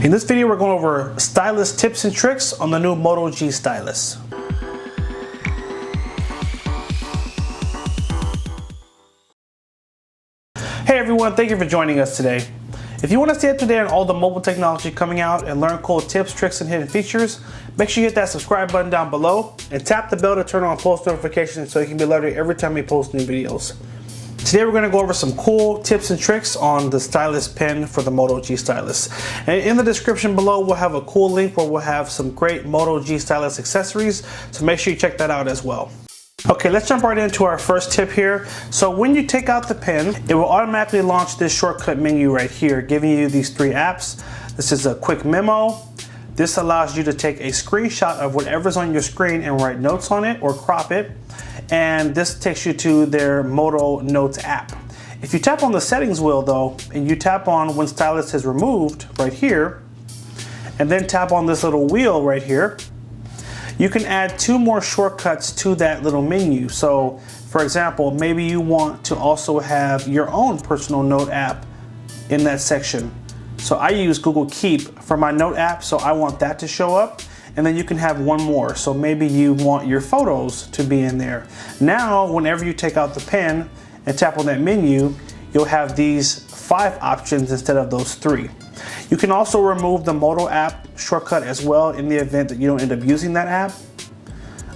In this video, we're going over stylus tips and tricks on the new Moto G stylus. Hey everyone, thank you for joining us today. If you want to stay up to date on all the mobile technology coming out and learn cool tips, tricks, and hidden features, make sure you hit that subscribe button down below and tap the bell to turn on post notifications so you can be alerted every time we post new videos. Today we're going to go over some cool tips and tricks on the stylus pen for the Moto G stylus. And in the description below we'll have a cool link where we'll have some great Moto G stylus accessories, so make sure you check that out as well. Okay, let's jump right into our first tip here. So when you take out the pen, it will automatically launch this shortcut menu right here, giving you these three apps. This is a quick memo. This allows you to take a screenshot of whatever's on your screen and write notes on it or crop it. And this takes you to their Moto Notes app. If you tap on the settings wheel though, and you tap on when stylus is removed right here, and then tap on this little wheel right here, you can add two more shortcuts to that little menu. So for example, maybe you want to also have your own personal note app in that section. So I use Google Keep for my note app, so I want that to show up. And then you can have one more. So maybe you want your photos to be in there. Now, whenever you take out the pen and tap on that menu, you'll have these 5 options instead of those 3. You can also remove the Moto app shortcut as well in the event that you don't end up using that app.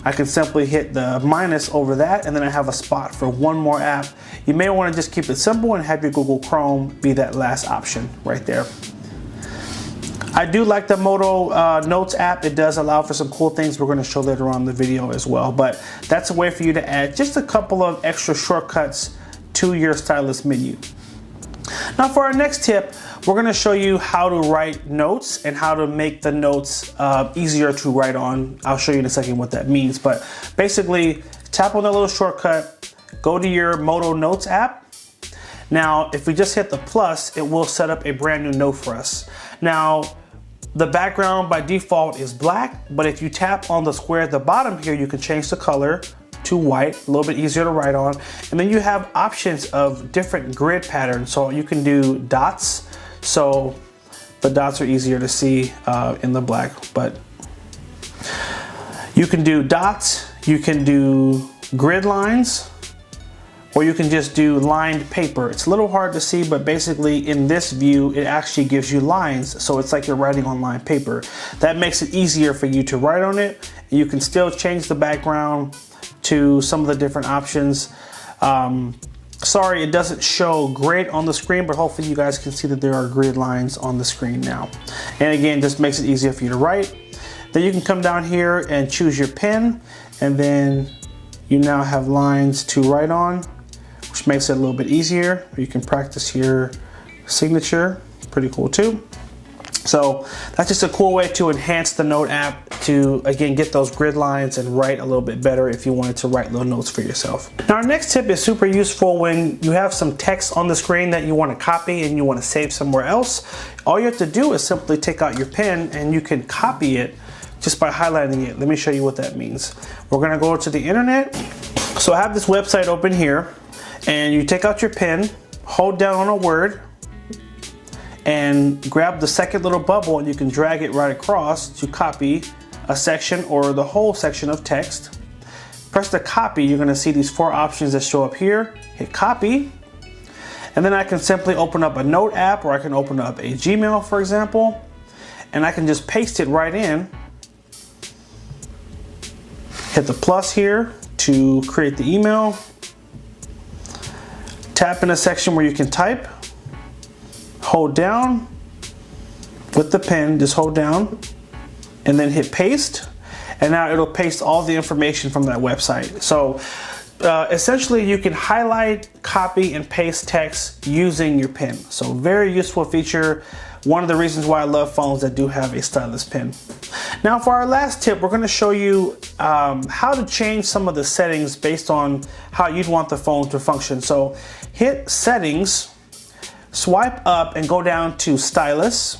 I can simply hit the minus over that, and then I have a spot for one more app. You may want to just keep it simple and have your Google Chrome be that last option right there. I do like the Moto Notes app. It does allow for some cool things we're going to show later on in the video as well, but that's a way for you to add just a couple of extra shortcuts to your stylus menu. Now for our next tip, we're going to show you how to write notes and how to make the notes easier to write on. I'll show you in a second what that means, but basically tap on the little shortcut, go to your Moto Notes app. Now if we just hit the plus, it will set up a brand new note for us. Now the background by default is black, but if you tap on the square at the bottom here, you can change the color to white, a little bit easier to write on. And then you have options of different grid patterns. So you can do dots. So the dots are easier to see in the black, but you can do dots, you can do grid lines, or you can just do lined paper. It's a little hard to see, but basically in this view, it actually gives you lines. So it's like you're writing on lined paper. That makes it easier for you to write on it. You can still change the background to some of the different options. Sorry, it doesn't show grid on the screen, but hopefully you guys can see that there are grid lines on the screen now. And again, just makes it easier for you to write. Then you can come down here and choose your pen, and then you now have lines to write on, which makes it a little bit easier. You can practice your signature, pretty cool too. So that's just a cool way to enhance the Note app to, again, get those grid lines and write a little bit better if you wanted to write little notes for yourself. Now our next tip is super useful when you have some text on the screen that you want to copy and you want to save somewhere else. All you have to do is simply take out your pen and you can copy it just by highlighting it. Let me show you what that means. We're going to go to the internet. So I have this website open here, and you take out your pen, hold down on a word, and grab the second little bubble, and you can drag it right across to copy a section or the whole section of text. Press the copy, you're going to see these 4 options that show up here. Hit copy, and then I can simply open up a note app, or I can open up a Gmail, for example, and I can just paste it right in. Hit the plus here to create the email. Tap in a section where you can type. Hold down with the pen, just hold down, and then hit paste. And now it'll paste all the information from that website. So essentially you can highlight, copy, and paste text using your pen. So very useful feature. One of the reasons why I love phones that do have a stylus pen. Now for our last tip, we're going to show you how to change some of the settings based on how you'd want the phone to function. So hit settings, swipe up and go down to stylus,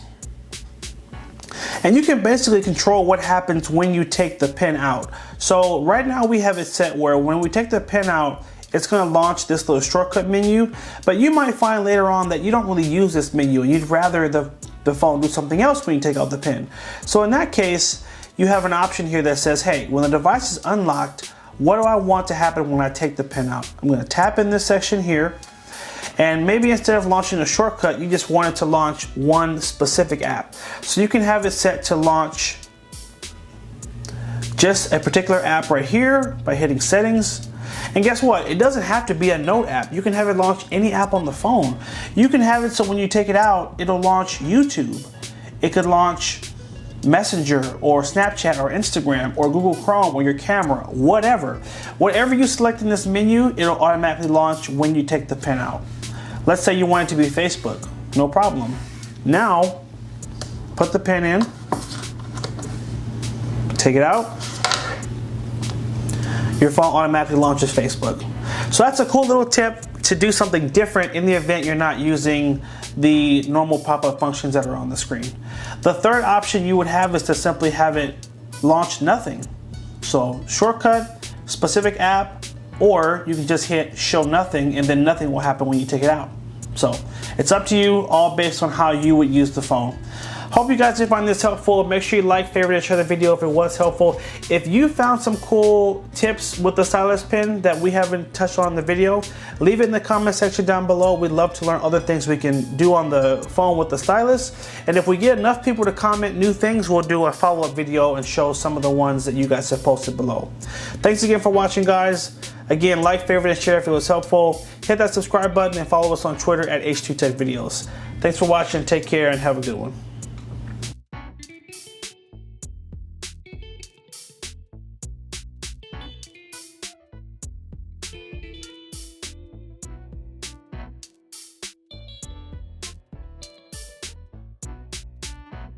and you can basically control what happens when you take the pen out. So right now we have it set where when we take the pen out, it's going to launch this little shortcut menu, but you might find later on that you don't really use this menu and you'd rather the the phone do something else when you take out the pin. So in that case, you have an option here that says, hey, when the device is unlocked, what do I want to happen when I take the pin out? I'm going to tap in this section here, and maybe instead of launching a shortcut, you just wanted to launch one specific app. So you can have it set to launch just a particular app right here by hitting settings. And guess what? It doesn't have to be a Note app. You can have it launch any app on the phone. You can have it so when you take it out, it'll launch YouTube. It could launch Messenger or Snapchat or Instagram or Google Chrome or your camera, whatever. Whatever you select in this menu, it'll automatically launch when you take the pin out. Let's say you want it to be Facebook. No problem. Now, put the pin in, take it out, your phone automatically launches Facebook. So that's a cool little tip to do something different in the event you're not using the normal pop-up functions that are on the screen. The third option you would have is to simply have it launch nothing. So shortcut, specific app, or you can just hit show nothing and then nothing will happen when you take it out. So it's up to you, all based on how you would use the phone. Hope you guys did find this helpful. Make sure you like, favorite, and share the video if it was helpful. If you found some cool tips with the stylus pen that we haven't touched on in the video, leave it in the comment section down below. We'd love to learn other things we can do on the phone with the stylus. And if we get enough people to comment new things, we'll do a follow-up video and show some of the ones that you guys have posted below. Thanks again for watching, guys. Again, like, favorite, and share if it was helpful. Hit that subscribe button and follow us on Twitter at H2Tech Videos. Thanks for watching. Take care and have a good one.